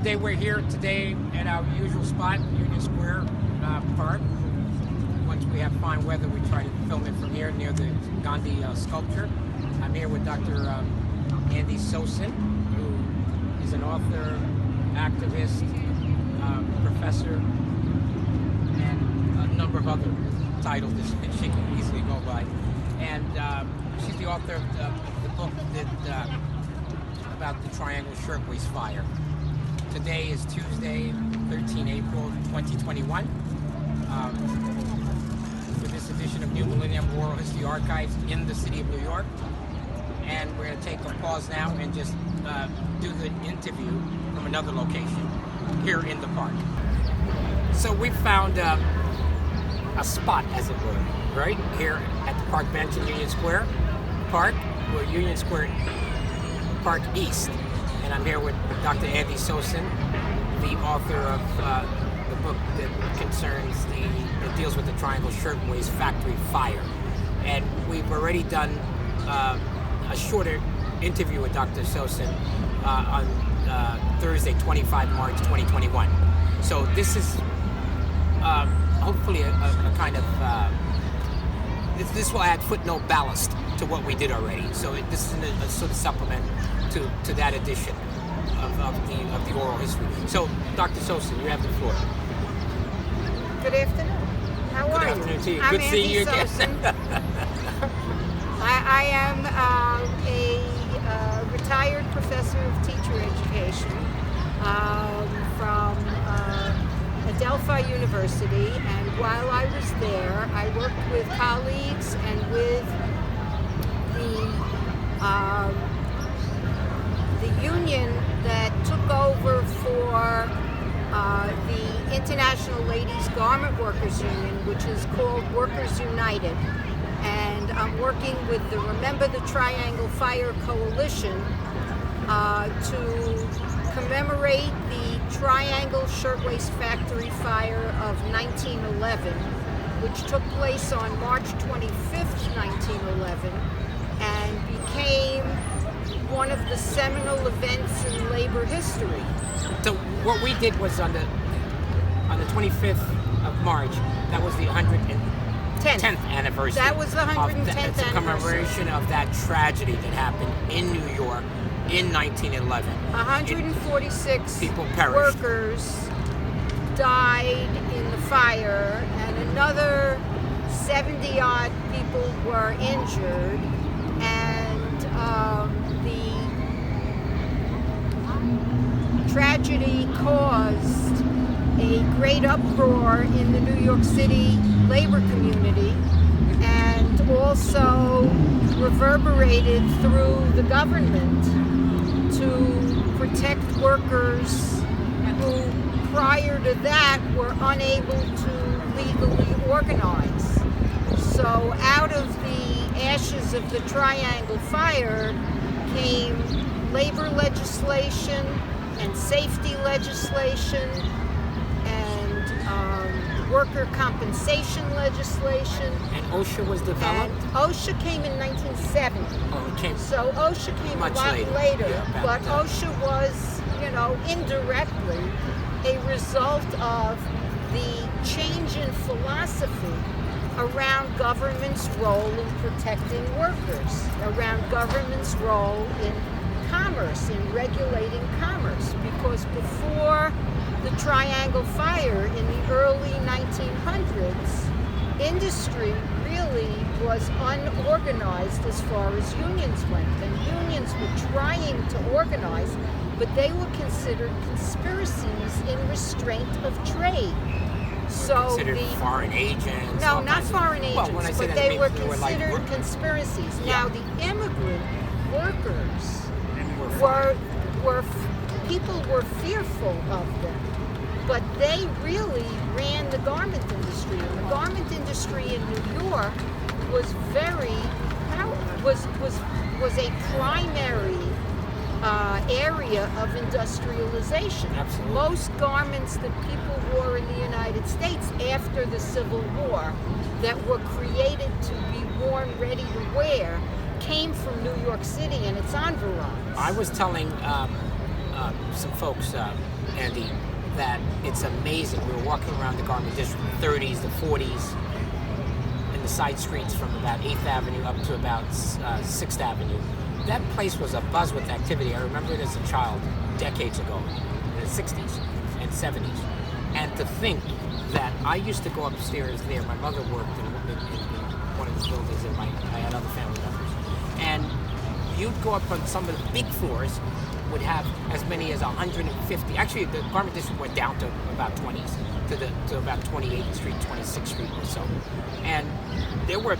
today we're here today at our usual spot, Union Square Park. Once we have fine weather, we try to film it from here near the Gandhi sculpture. I'm here with Dr. Andi Sousin, who is an author, activist, professor, and a number of other titles that she can easily go by. And she's the author of the book that about the Triangle Shirtwaist Fire. Today is Tuesday, 13 April 2021. For this edition of New Millennium Oral History Archives in the city of New York. And we're going to take a pause now and just do the interview from another location here in the park. So we found a spot, as it were, right here at the park bench in Union Square Park. We're Union Square Park East, and I'm here with Dr. Andi Sosin, the author of the book that concerns that deals with the Triangle Shirtwaist Factory fire. And we've already done a shorter interview with Dr. Sosin on Thursday, 25 March 2021. So this is hopefully a kind of this will add footnote ballast to what we did already. So this is a sort of supplement to that edition of the oral history. So Dr. Sosin, you have the floor. Good afternoon. How are you? Good afternoon to you. I'm Good seeing you again. I am a retired professor of teacher education from Adelphi University, and while I was there, I worked with colleagues and with the union that took over for the International Ladies Garment Workers Union, which is called Workers United. And I'm working with the Remember the Triangle Fire Coalition to commemorate the Triangle Shirtwaist Factory fire of 1911, which took place on March 25th, 1911, and became one of the seminal events in labor history. So what we did was on the 25th of March, that was the 110th anniversary. That was the 110th anniversary. It's a commemoration of that tragedy that happened in New York in 1911. 146 people perished. Workers died in the fire, and another 70-odd people were injured, and the tragedy caused a great uproar in the New York City labor community, and also reverberated through the government to protect workers who prior to that were unable to legally organize. So out of the ashes of the Triangle Fire came labor legislation and safety legislation and worker compensation legislation. And OSHA was developed? And OSHA came in 1970. Oh, it came So OSHA came much a lot later, yeah, but OSHA was, indirectly a result of the change in philosophy around government's role in protecting workers, around government's role in commerce, in regulating commerce, because before the Triangle Fire in the early 1900s, industry really was unorganized as far as unions went, and unions were trying to organize, but they were considered conspiracies in restraint of trade. So considered foreign agents. No, not foreign agents, well, when I say but that, they were like considered conspiracies. Yeah. Now, the immigrant workers people were fearful of them, but they really ran the garment industry. And the garment industry in New York was was a primary area of industrialization. Absolutely. Most garments that people wore in the United States after the Civil War that were created to be worn ready to wear came from New York City and its environs. I was telling some folks, Andy, that it's amazing. We were walking around the garment district in the 30s, the 40s, in the side streets from about 8th Avenue up to about 6th Avenue. That place was abuzz with activity. I remember it as a child, decades ago, in the 60s and 70s. And to think that I used to go upstairs there. My mother worked in one of the buildings, and I had other family members. And you'd go up on some of the big floors, would have as many as 150. Actually, the garment district went down to about 20s, to about 28th Street, 26th Street or so. And there were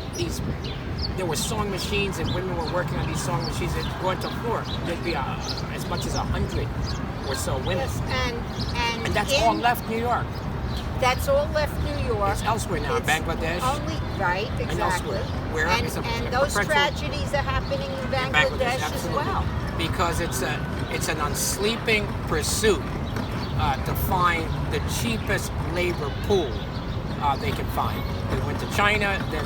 sewing machines, and women were working on these sewing machines. They'd go into a floor, there'd be as much as 100 or so women. Yes, and that's all left New York. That's all left New York. It's elsewhere now, in Bangladesh. Right, exactly. And elsewhere. And those tragedies are happening in Bangladesh as well. Because it's an unsleeping pursuit to find the cheapest labor pool they can find. They went to China, then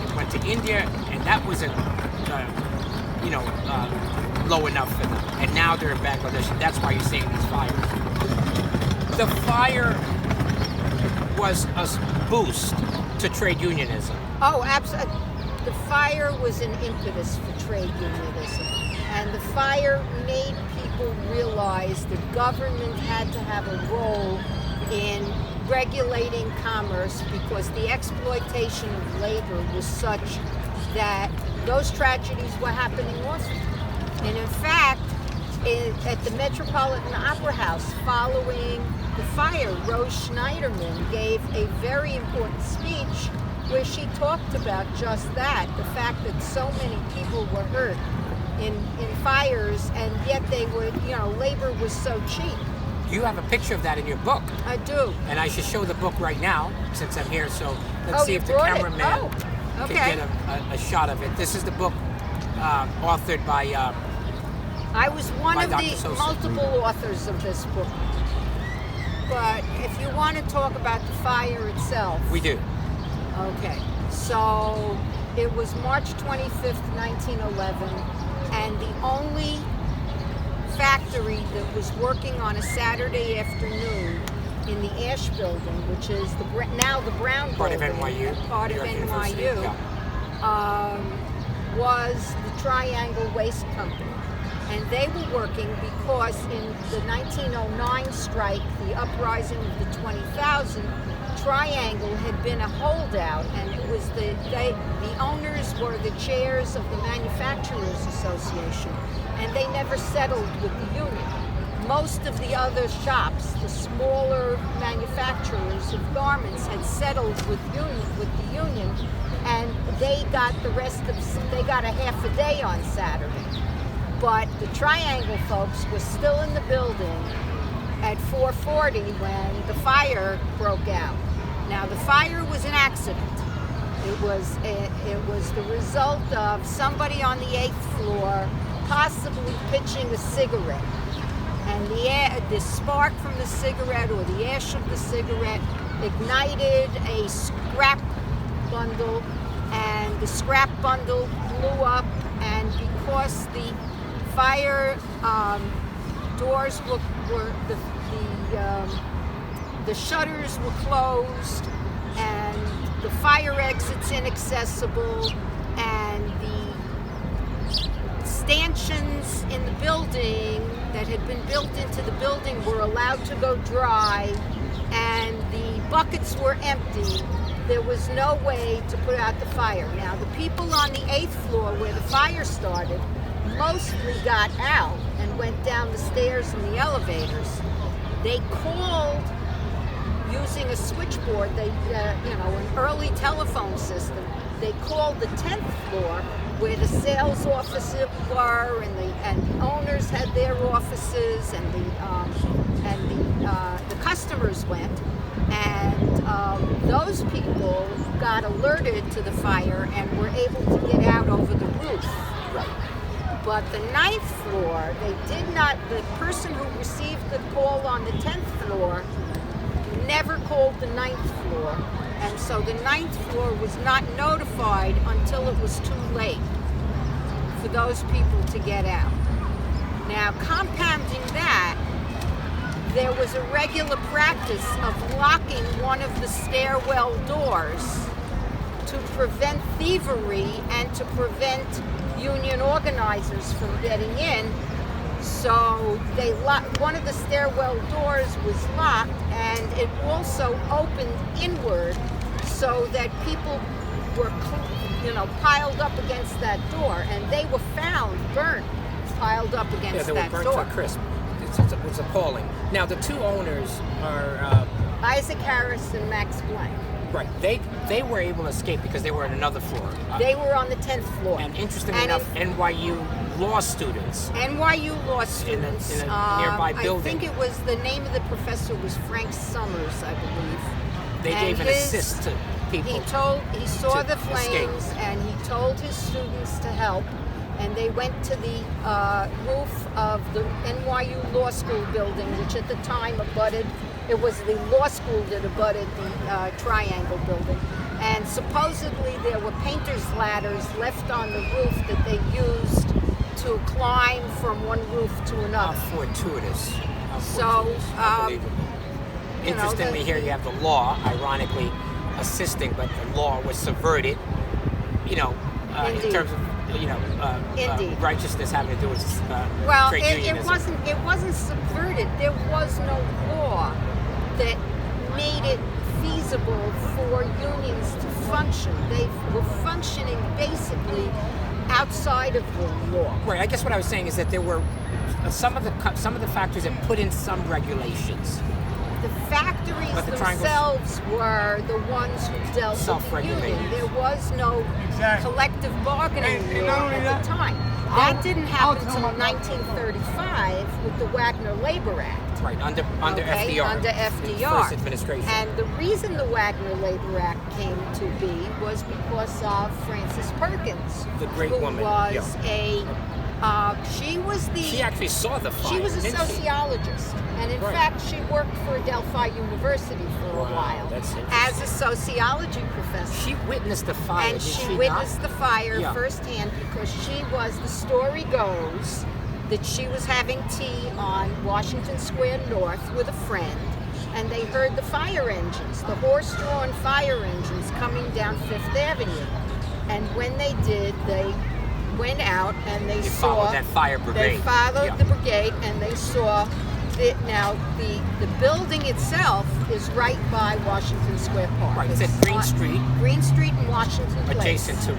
they went to India, and that wasn't low enough for them. And now they're in Bangladesh, and that's why you're seeing these fires. The fire was a boost to trade unionism. Oh, absolutely. The fire was an impetus for trade unionism. And the fire made people realize the government had to have a role in regulating commerce because the exploitation of labor was such that those tragedies were happening often. And in fact, at the Metropolitan Opera House following the fire, Rose Schneiderman gave a very important speech where she talked about just that, the fact that so many people were hurt in fires, and yet they were, labor was so cheap. You have a picture of that in your book. I do. And I should show the book right now, since I'm here, so let's see if the cameraman can get a shot of it. This is the book authored by I was one of Dr. the Sosin. multiple authors of this book. But if you want to talk about the fire itself... We do. Okay. So it was March 25th, 1911, and the only factory that was working on a Saturday afternoon in the Ash Building, which is now the Brown part Building, of NYU, part of NYU, was the Triangle Waste Company. And they were working because in the 1909 strike, the uprising of the 20,000, Triangle had been a holdout, and it was the owners were the chairs of the Manufacturers Association, and they never settled with the union. Most of the other shops, the smaller manufacturers of garments, had settled with the union, and they got they got a half a day on Saturday. But the Triangle folks were still in the building at 4:40 when the fire broke out. Now, the fire was an accident. It was the result of somebody on the 8th floor possibly pitching a cigarette. And the spark from the cigarette, or the ash of the cigarette, ignited a scrap bundle, and the scrap bundle blew up, and because the fire doors were the shutters were closed, and the fire exits inaccessible, and the stanchions in the building that had been built into the building were allowed to go dry, and the buckets were empty. There was no way to put out the fire. Now, the people on the 8th floor where the fire started mostly got out and went down the stairs and the elevators. They called using a switchboard, an early telephone system. They called the 10th floor where the sales offices were, and the owners had their offices, and the customers went, and those people got alerted to the fire and were able to get out over the roof. Right. But the 9th floor, the person who received the call on the 10th floor never called the 9th floor. And so the 9th floor was not notified until it was too late for those people to get out. Now, compounding that, there was a regular practice of locking one of the stairwell doors to prevent thievery and to prevent union organizers from getting in. So they one of the stairwell doors was locked, and it also opened inward so that people were, piled up against that door, and they were found burnt, piled up against that door. Yeah, they were burnt to a crisp. It's appalling. Now, the two owners are Isaac Harris and Max Blank. Right. They were able to escape because they were on another floor. They were on the 10th floor. And interestingly enough, NYU law students. NYU law students. In a nearby building. I think it was, the name of the professor was Frank Summers, I believe. They gave an assist to people. He saw the flames escape. and he told his students to help. And they went to the roof of the NYU Law School building, which at the time abutted. It was the law school that abutted the Triangle building. And supposedly there were painter's ladders left on the roof that they used to climb from one roof to another. How fortuitous. So, unbelievable. Interestingly, here you have the law, ironically, assisting, but the law was subverted, in terms of, righteousness having to do with trade unionism. It wasn't subverted. There was no law that made it feasible for unions to function. They were functioning basically outside of the law. Right. I guess what I was saying is that there were some of the factors that put in some regulations. The factories themselves were the ones who dealt with the union. There was no collective bargaining law at the time. That didn't happen until 1935 with the Wagner Labor Act. Right, under FDR. Under FDR. First administration. And the reason the Wagner Labor Act came to be was because of Frances Perkins. The great woman. Who was she actually saw the fire. She was a sociologist. And in fact, she worked for Delphi University for a while as a sociology professor. She witnessed the fire, and she witnessed the fire firsthand because the story goes that she was having tea on Washington Square North with a friend, and they heard the fire engines, the horse-drawn fire engines coming down Fifth Avenue. And when they did, they went out and they saw followed that fire brigade. They followed the brigade, and they saw that now the building itself is right by Washington Square Park. Right, it's at Green Street. Green Street and Washington Place. Adjacent to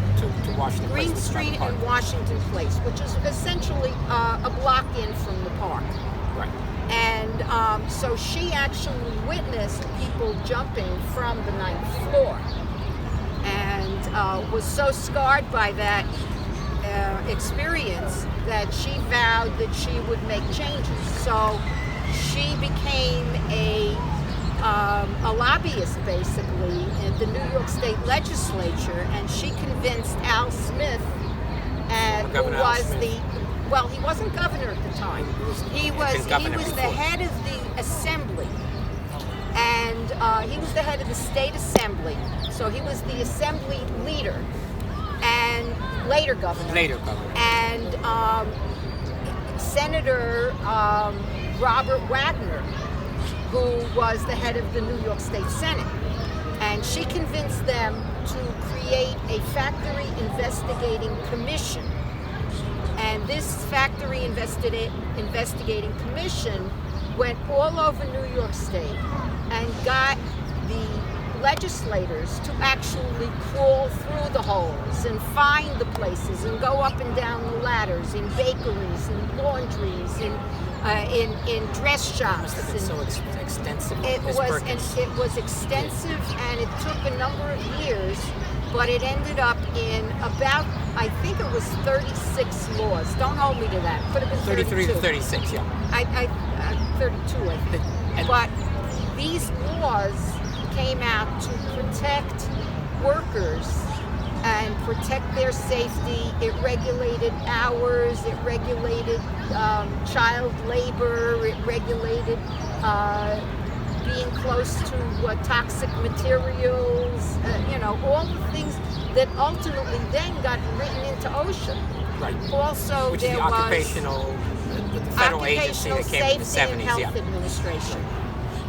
Washington Place. Green Street and Washington Place, which is essentially a block in from the park. Right. And so she actually witnessed people jumping from the 9th floor, and was so scarred by that experience that she vowed that she would make changes. So she became a lobbyist, basically, in the New York State legislature, and she convinced Al Smith, who was he wasn't governor at the time. He was the head of the assembly, and he was the head of the state assembly. So he was the assembly leader, and later governor. And Senator Robert Wagner, who was the head of the New York State Senate. And she convinced them to create a factory investigating commission. And this factory investigating commission went all over New York State and got the legislators to actually crawl through the holes and find the places and go up and down the ladders in bakeries, in laundries, in dress shops. It must have been so extensive. It was extensive, and it took a number of years, but it ended up in about, I think it was 36 laws. Don't hold me to that. Could have been 33 to 36, yeah. 32, I think. But these laws came out to protect workers and protect their safety. It regulated hours, it regulated child labor, it regulated being close to toxic materials, all the things that ultimately then got written into OSHA. Right. Also, which is the occupational the federal agency Occupational that came in the Safety and 70s. Health Yeah. Administration.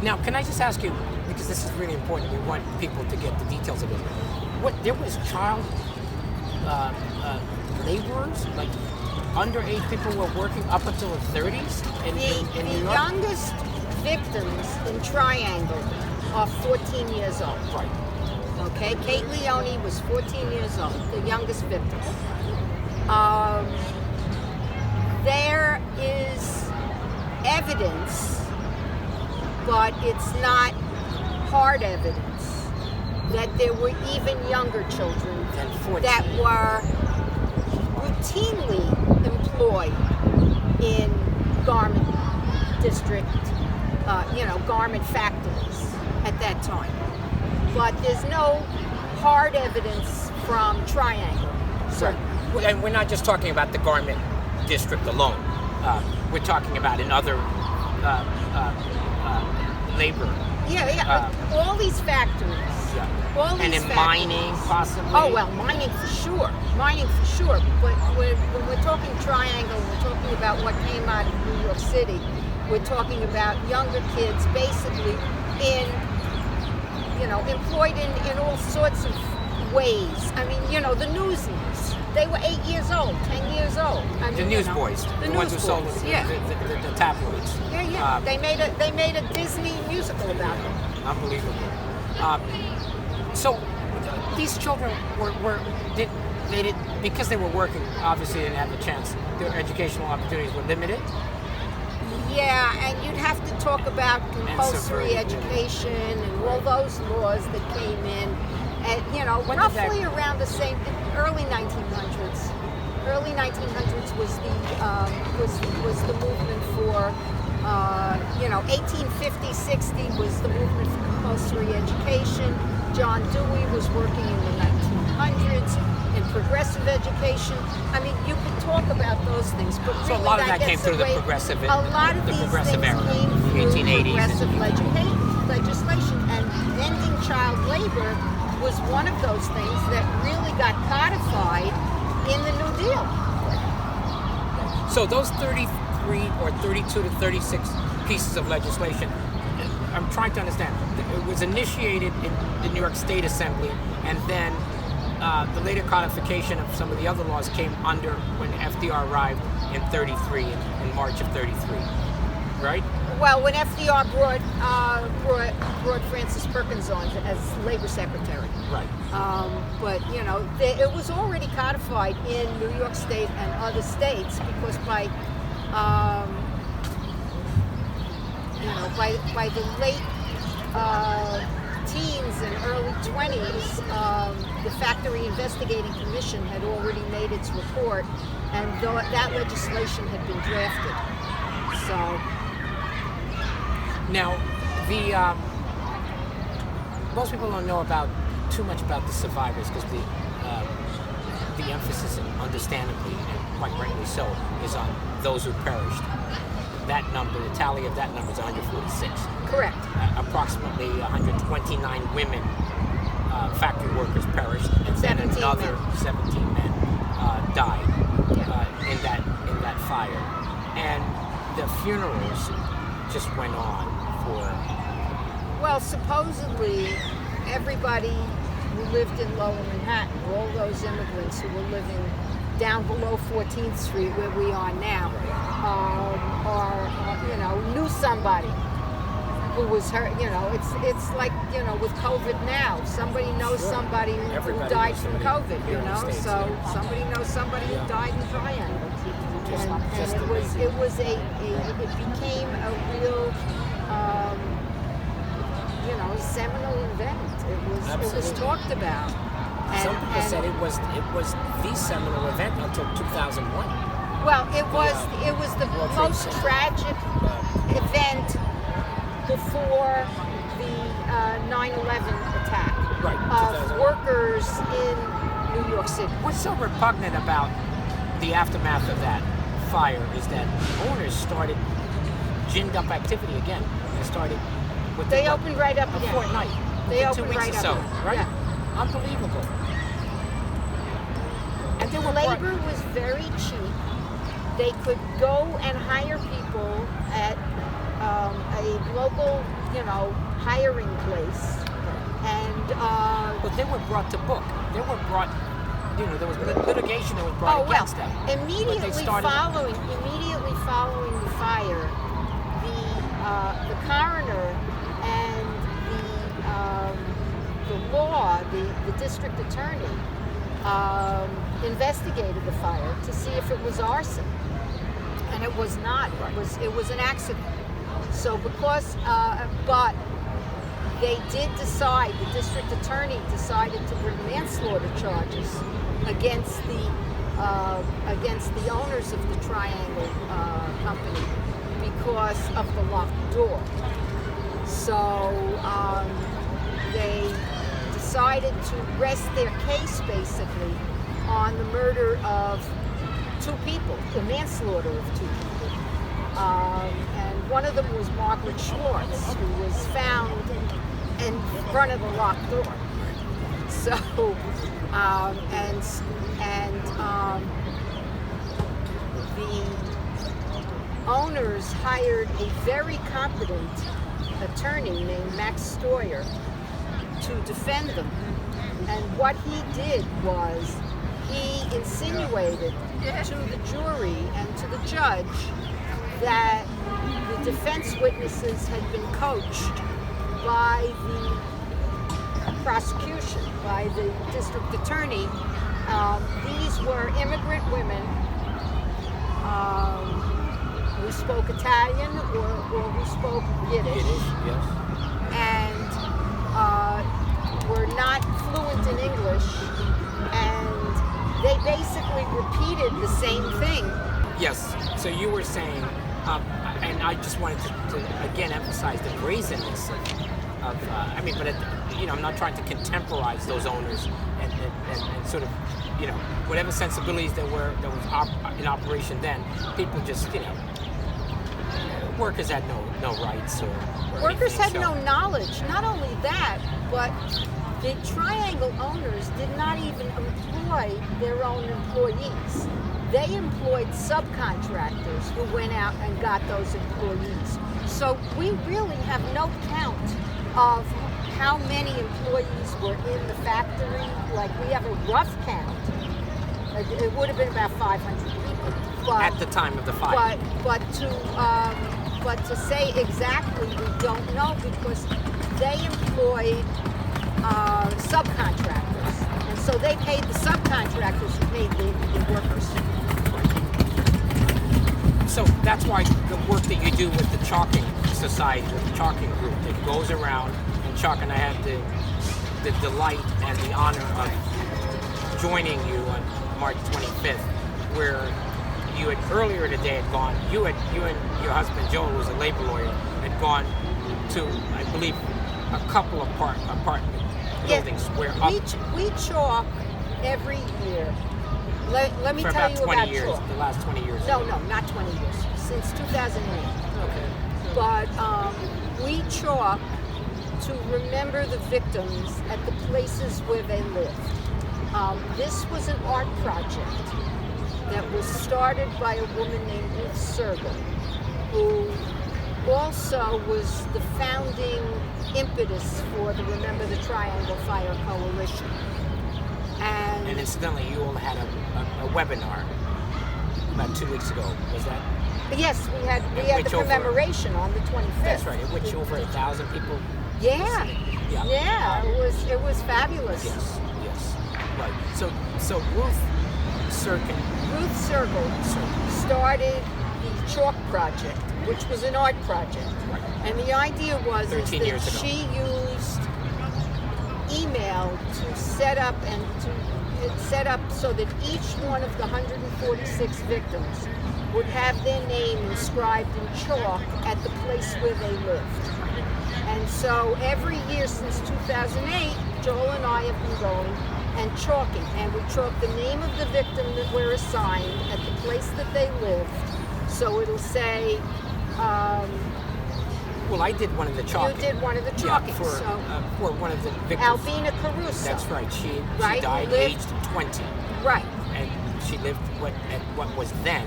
Now, can I just ask you, because this is really important, we want people to get the details of it. There was child laborers, like underage people were working up until the 30s in New The York? youngest victims in Triangle are 14 years old. Right. Okay, Kate Leone was 14 years old, the youngest victim. There is evidence, but it's not hard evidence, that there were even younger children Than 14. that were routinely employed in garment district, garment factories at that time. But there's no hard evidence from Triangle. So, And we're not just talking about the garment district alone. We're talking about in other labor. all these factories. Yeah. All And these in factories. mining, possibly. Oh, well, mining for sure. But when we're talking Triangle, we're talking about what came out of New York City. We're talking about younger kids basically employed in all sorts of ways. I mean, the newsies. They were 8 years old, 10 years old. I mean, The newsboys, the ones who sold the tabloids. Yeah. They made a Disney musical about them. Unbelievable. So these children because they were working, obviously they didn't have a chance. Their educational opportunities were limited. Yeah, and you'd have to talk about compulsory subverted, education and all those laws that came in, and roughly around the same early 1900s. Early 1900s was the movement for 1850-60 was the movement for compulsory education. John Dewey was working in the 1900s in progressive education. I mean, you could talk about those things, but So really a lot of that came gets through the away- progressive A lot of the these progressive things era, came through 1880s. progressive legislation, and ending child labor was one of those things that really got codified in the New Deal. So those 33 or 32 to 36 pieces of legislation, I'm trying to understand. It was initiated in the New York State Assembly, and then the later codification of some of the other laws came under when FDR arrived in 33, in March of 33, right? Well, when FDR brought Francis Perkins on as labor secretary. Right. But it was already codified in New York State and other states because by the late teens and early 20s, the Factory Investigating Commission had already made its report, and that legislation had been drafted. So. Now, most people don't know too much about the survivors because the emphasis, and understandably and quite rightly so, is on those who perished. That number, the tally of that number is 146. Correct. Approximately 129 women, factory workers, perished, and then another 17 men died in that fire. And the funerals just went on for. Well, supposedly everybody who lived in Lower Manhattan, all those immigrants who were living down below 14th Street, where we are now, knew somebody who was hurt. It's like with COVID now, somebody knows somebody who died from COVID. Somebody knows somebody who died in Triangle, and it became a real seminal event. It was talked about. Some people said it was the seminal event until 2001. Well, it was the most tragic event before the 9/11 attack of workers in New York City. What's so repugnant about the aftermath of that fire is that owners started ginned up activity again. They opened right up a again. fortnight. They in 2 opened weeks right or up. so, right? Yeah. Unbelievable. And there were labor was very cheap. they could go and hire people at a local, hiring place, and But they were brought to book. They were brought. There was litigation that was brought against them. Immediately following the fire, the coroner and the district attorney investigated the fire to see if it was arson, and it was not. It was an accident. So but they did decide. The district attorney decided to bring manslaughter charges against the owners of the Triangle company because of the locked door. So they decided to rest their case basically on the murder of two people, the manslaughter of two people. And one of them was Margaret Schwartz, who was found in front of the locked door. So, the owners hired a very competent attorney named Max Stoyer to defend them. And what he did was he insinuated to the jury and to the judge that the defense witnesses had been coached by the prosecution, by the district attorney. These were immigrant women who spoke Italian or who spoke Yiddish. Yes. And were not fluent in English, and they basically repeated the same thing. Yes. So you were saying, and I just wanted to again emphasize the brazenness of I'm not trying to contemporize those owners and sort of, whatever sensibilities that was in operation then. People just, workers had no rights or Workers anything, had no knowledge. Not only that, but the Triangle owners did not even employ their own employees. They employed subcontractors who went out and got those employees. So we really have no count of how many employees were in the factory. Like, we have a rough count. It would have been about 500 people. But, at the time of the fire. But to say exactly, we don't know, because they employed subcontractors, and so they paid the subcontractors who paid the workers. So that's why the work that you do with the chalking society, with the chalking group, that goes around and chalk, and I had the delight and the honor of joining you on March 25th, where you had earlier today had gone, you and your husband Joel, who was a labor lawyer, had gone to, I believe, a couple of apartment buildings where we chalk every year. Let me for tell about you 20 about years, chalk. the last 20 years. No, not 20 years. Since 2008. Okay. But we chalk to remember the victims at the places where they lived. This was an art project that was started by a woman named Ruth Sergel, who also was the founding impetus for the Remember the Triangle Fire Coalition. And incidentally, you all had a webinar about 2 weeks ago. Was that? Yes, we had the commemoration on the 25th. That's right. In which over 1,000 people. Yeah. It was fabulous. Yes. Right. So Ruth Sergel started the Chalk Project, which was an art project. Right. And the idea was that she used email to set up so that each one of the 146 victims would have their name inscribed in chalk at the place where they lived. And so every year since 2008, Joel and I have been going and chalking. And we chalk the name of the victim that we're assigned at the place that they lived. So it'll say... well, I did one of the chalking. You did one of the chalking. For one of the victims. Albina Caruso. That's right. She died aged 20. Right. And she lived at what was then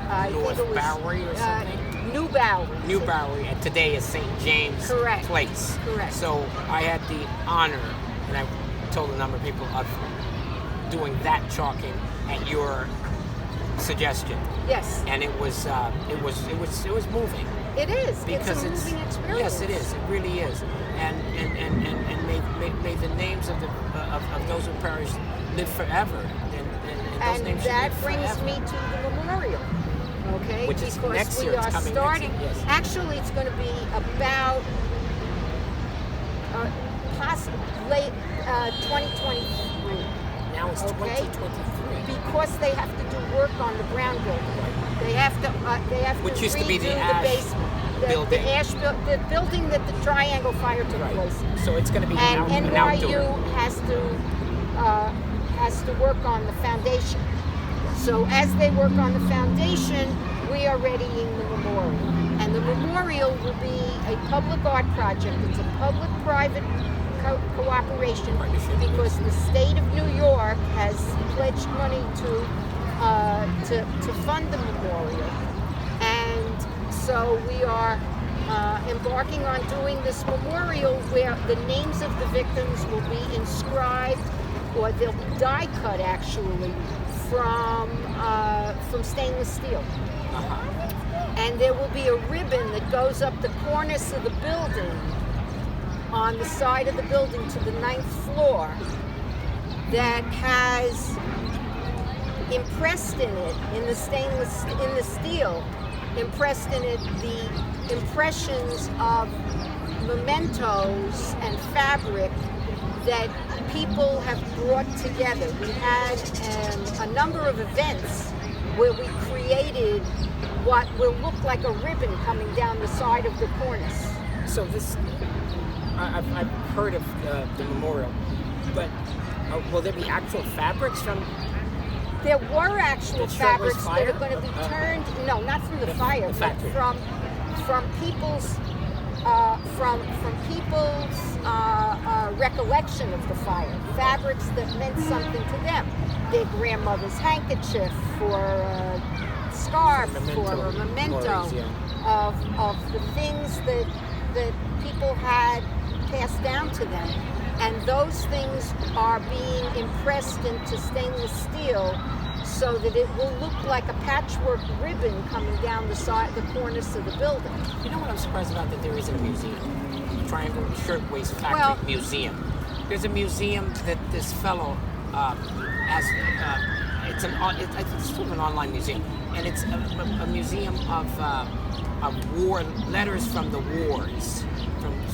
I think North it was Bowery or something? New Bowery. New Bowery, and today is St. James Correct. Place. Correct. So I had the honor, and I told a number of people, of doing that chalking at your suggestion, Yes, and it was moving. it is. Because it's a moving experience. Yes, it is. It really is. And may the names of those who perished live forever. And those And names should that live brings forever. me to the memorial. Okay, Which is because next we year. It's are coming starting. next year, yes. Actually, it's going to be about late 2023. Now it's Okay. 2023. Because they have to do work on the brown building. They have to. Which to used to be the redo ash basement. building. The building that the Triangle Fire took Right. place in. So it's going to be And an NYU outdoor. has to work on the foundation. So as they work on the foundation, we are readying the memorial. And the memorial will be a public art project. It's a public-private cooperation Partnership. because the state of New York has pledged money to fund the memorial. And so we are embarking on doing this memorial where the names of the victims will be inscribed, or they'll be die cut actually from stainless steel. And there will be a ribbon that goes up the cornice of the building on the side of the building to the 9th floor that has impressed in it, in the steel, impressed in it the impressions of mementos and fabric that people have brought together. We had a number of events where we created what will look like a ribbon coming down the side of the cornice. So this, I've heard of the memorial, but will there be actual fabrics from? There were actual That shot was fabrics that are fire? going to be turned, no, not from the fire, the but factory. from people's recollection of the fire. Fabrics that meant something to them. Their grandmother's handkerchief, or a scarf, or a memento of the things that people had passed down to them. And those things are being impressed into stainless steel so that it will look like a patchwork ribbon coming down the side, the cornice of the building. You know what I'm surprised about? That there isn't a museum. Triangle Shirtwaist Factory Well- Museum. There's a museum that this fellow has. It's sort of an online museum, and it's a museum of war letters from the wars.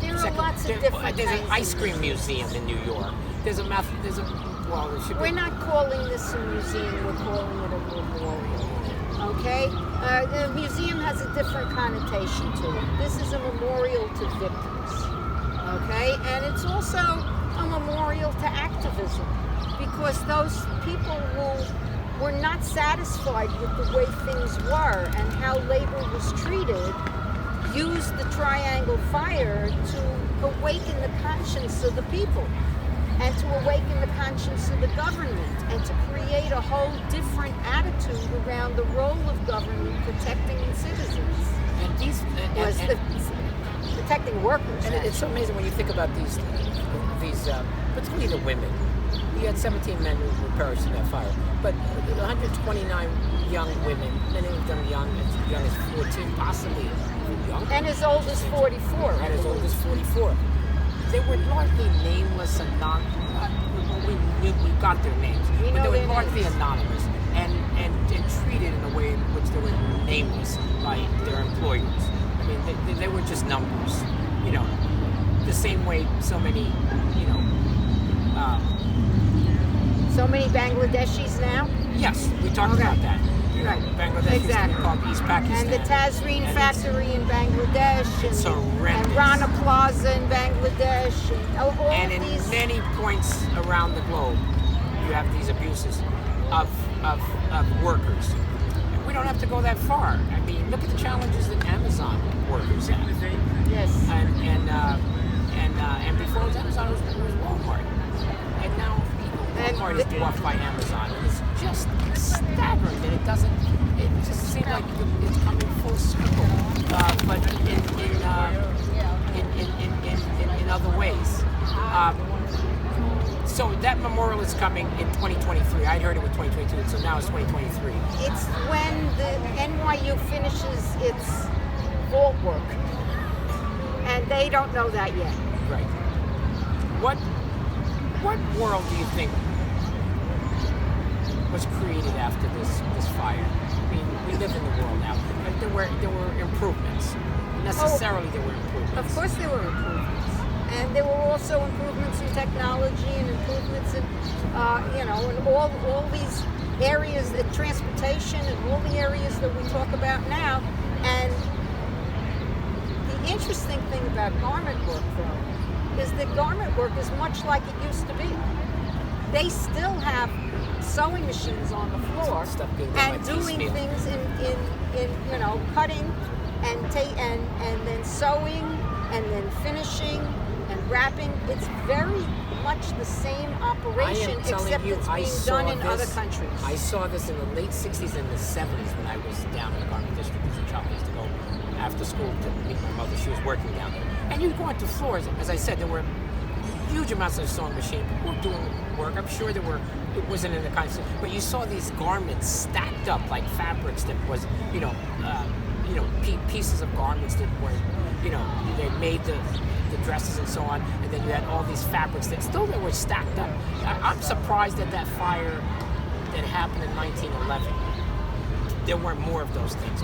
There are lots of different There's kinds an of ice cream museum in New York. There should be. We're not calling this a museum, we're calling it a memorial. Okay? The museum has a different connotation to it. This is a memorial to victims. Okay? And it's also a memorial to activism, because those people who were not satisfied with the way things were and how labor was treated used the Triangle Fire to awaken the conscience of the people, and to awaken the conscience of the government, and to create a whole different attitude around the role of government protecting citizens. And these Protecting workers. And it's so amazing when you think about these, particularly the women. We had 17 men who perished in that fire, but 129 young women, many of them young as 14, possibly even younger. And as old as 44. And as old as 44. They were largely nameless and we got their names, We but know they were their largely names. anonymous and treated in a way in which they were nameless by their employers. I mean, they were just numbers, you know, the same way so many, you know. So many Bangladeshis now? Yes, we talked about that. You know, Right. Bangladesh used to Exactly. be called East Pakistan. And the Tazreen And factory in Bangladesh, it's and horrendous. Rana Plaza in Bangladesh, and all And in these. many points around the globe, you have these abuses of workers. And we don't have to go that far. I mean, look at the challenges that Amazon workers have. Yes. And before it was Amazon, it was Walmart. And now, And part is dwarfed by Amazon, and it's just staggering that it doesn't. It just seems like it's coming full circle, but in other ways. So that memorial is coming in 2023. I'd heard it was 2022, so now it's 2023. It's when the NYU finishes its vault work, and they don't know that yet. Right. What world do you think was created after this fire? I mean, we live in the world now, but there were improvements. Necessarily, there were improvements. Of course, there were improvements, and there were also improvements in technology and improvements in, in all these areas, the transportation and all the areas that we talk about now. And the interesting thing about garment work, though, is that garment work is much like it used to be. They still have sewing machines on the floor and doing things in cutting and then sewing and then finishing and wrapping. It's very much the same operation, except it's being done in other countries. I saw this in the late 60s and the 70s when I was down in the garment district as a child. I used to go after school to meet my mother. She was working down there. And you'd go onto floors. As I said, there were huge amounts of sewing machine. People were doing work. I'm sure it wasn't in the kind of, but you saw these garments stacked up like fabrics that was, pieces of garments that were, they made the dresses and so on, and then you had all these fabrics that they were stacked up. I'm surprised that fire that happened in 1911, there weren't more of those things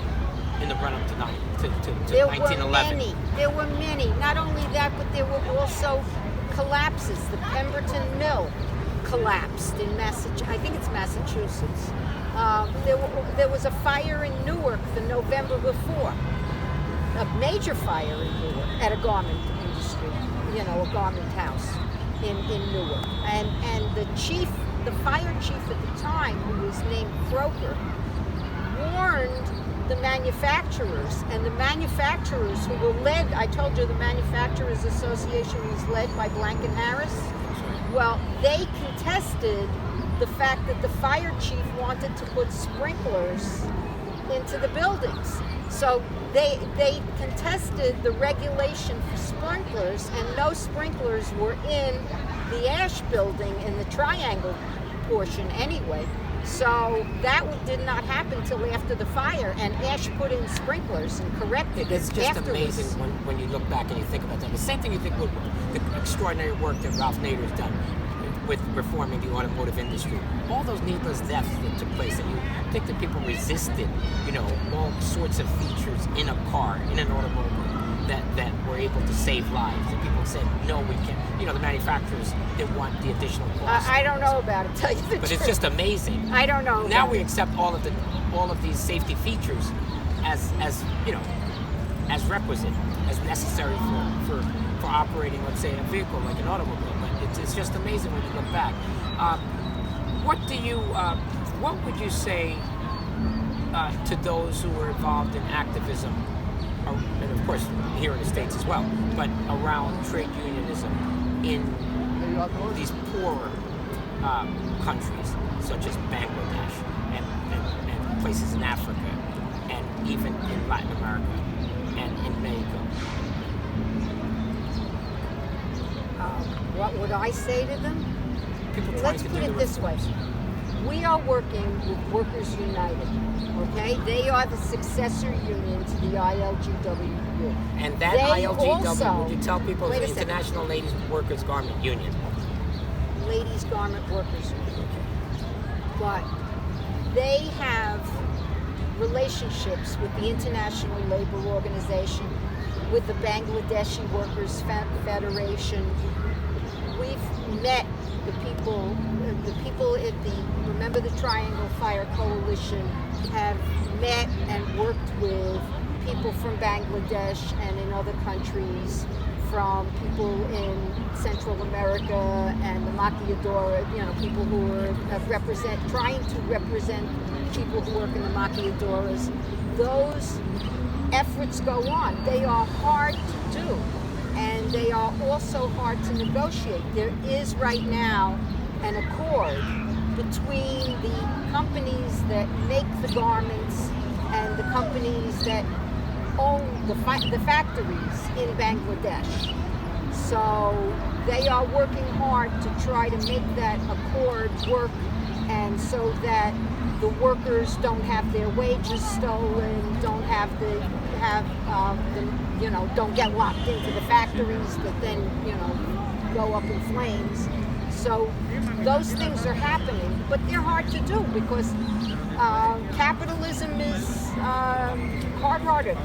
in the run-up to 1911. There were many. Not only that, but there were also collapses. The Pemberton Mill collapsed in Massachusetts. I think it's Massachusetts. There was a fire in Newark the November before. A major fire in Newark at a garment industry, a garment house in Newark. And the fire chief at the time, who was named Croker, warned the manufacturers, and the manufacturers who were led, I told you the Manufacturers Association was led by Blank and Harris. Well, they contested the fact that the fire chief wanted to put sprinklers into the buildings. So they contested the regulation for sprinklers, and no sprinklers were in the Ash building in the Triangle portion anyway. So that did not happen till after the fire, and Ash put in sprinklers and corrected it. It's just afterwards. amazing when you look back and you think about that. The same thing you think with the extraordinary work that Ralph Nader's done with reforming the automotive industry. All those needless deaths that took place, and you think that people resisted, all sorts of features in a car, in an automobile, that were able to save lives. And people said, no, we can't. The manufacturers didn't want the additional cost. I don't know about it, tell you the truth. But it's just amazing. I don't know. Now we accept all of these safety features as requisite, as necessary for operating, let's say, a vehicle like an automobile. But it's just amazing when you look back. What would you say to those who were involved in activism, and of course here in the States as well, but around trade unionism in these poorer countries such as Bangladesh and places in Africa and even in Latin America and in Mexico? What would I say to them? Let's put it this way. We are working with Workers United, okay? They are the successor union to the ILGWU. And that ILGW, would you tell people, is the International Ladies Workers Garment Union? Ladies Garment Workers Union. But they have relationships with the International Labor Organization, with the Bangladeshi Workers Federation. We've met the people at Remember the Triangle Fire Coalition have met and worked with people from Bangladesh and in other countries, from people in Central America and the maquiladora, people who are trying to represent people who work in the maquiladoras. Those efforts go on. They are hard to do, and they are also hard to negotiate. There is right now an accord between the companies that make the garments and the companies that own the factories in Bangladesh. So they are working hard to try to make that accord work, and so that the workers don't have their wages stolen, don't don't get locked into the factories that then go up in flames. So those things are happening, but they're hard to do because capitalism is hard-hearted.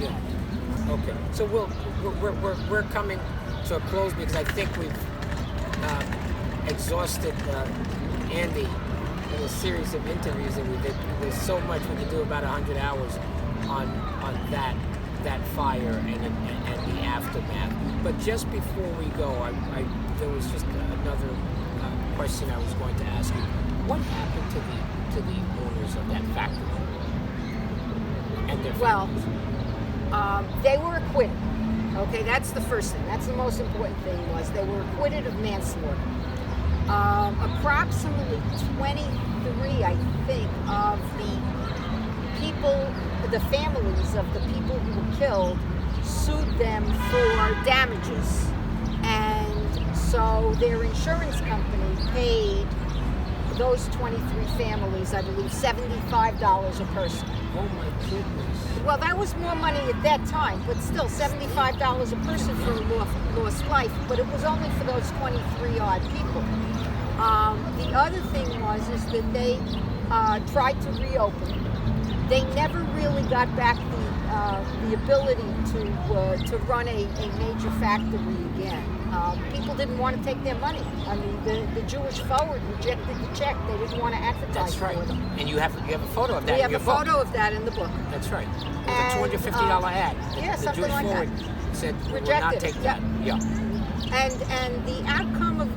Yeah. Okay. So we're coming to a close because I think we've exhausted Andi in a series of interviews that we did. There's so much we could do, about 100 hours on that fire and the aftermath. But just before we go, there was just another question I was going to ask you. What happened to the owners of that factory and their families? They were acquitted. Okay, that's the first thing. That's the most important thing, was they were acquitted of manslaughter. Approximately 23, I think, of the families of the people who were killed sued them for damages. And so their insurance company paid those 23 families, I believe, $75 a person. Oh my goodness. Well, that was more money at that time, but still $75 a person for a lost life, but it was only for those 23 odd people. The other thing is that they tried to reopen. They never really got back the ability to run a major factory again. People didn't want to take their money. I mean, the Jewish Forward rejected the check. They didn't want to advertise That's right. for them. And you have a photo of that. We have in your a book. photo of that in the book. That's right. It was a $250 ad. Yeah, the something Jewish like Forward that. said we will Rejected not it. take that. Yeah. And the outcome of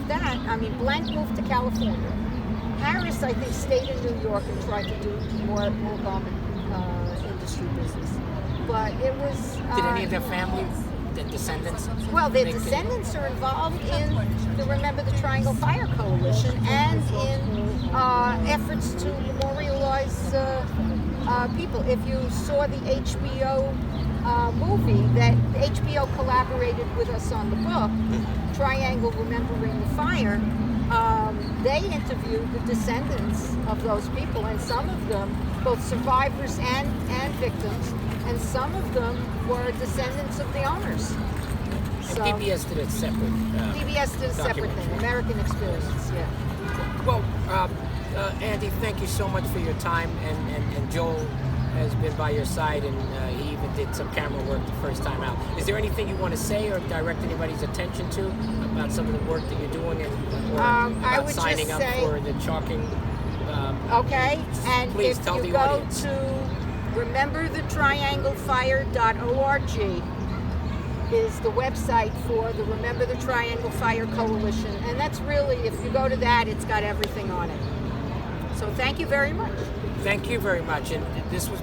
that, I mean, Blank moved to California. Harris, I think, stayed in New York and tried to do more garment industry business. But it was... Did any of their family, the descendants? Well, their descendants are involved in the Remember the Triangle Fire Coalition and in efforts to memorialize people. If you saw the HBO movie that HBO collaborated with us on the book, Triangle Remembering the Fire, they interviewed the descendants of those people, and some of them, both survivors and victims, and some of them were descendants of the owners. So, and PBS did a separate PBS did a separate thing, American Experience, yeah. Well, Andi, thank you so much for your time, and Joel has been by your side, and he even did some camera work the first time out. Is there anything you want to say or direct anybody's attention to about some of the work that you're doing, or about signing up for the chalking? Okay, and please if tell you the go audience. to rememberthetrianglefire.org is the website for the Remember the Triangle Fire Coalition, and that's really, if you go to that, it's got everything on it. So thank you very much. Thank you very much, and this was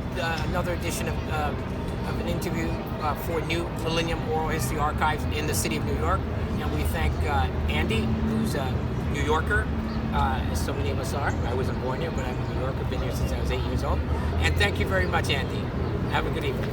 another edition of an interview for New Millennium Oral History Archives in the city of New York, and we thank Andi, who's a New Yorker, as so many of us are. I wasn't born here, but I'm a New Yorker, been here since I was 8 years old, and thank you very much, Andi. Have a good evening.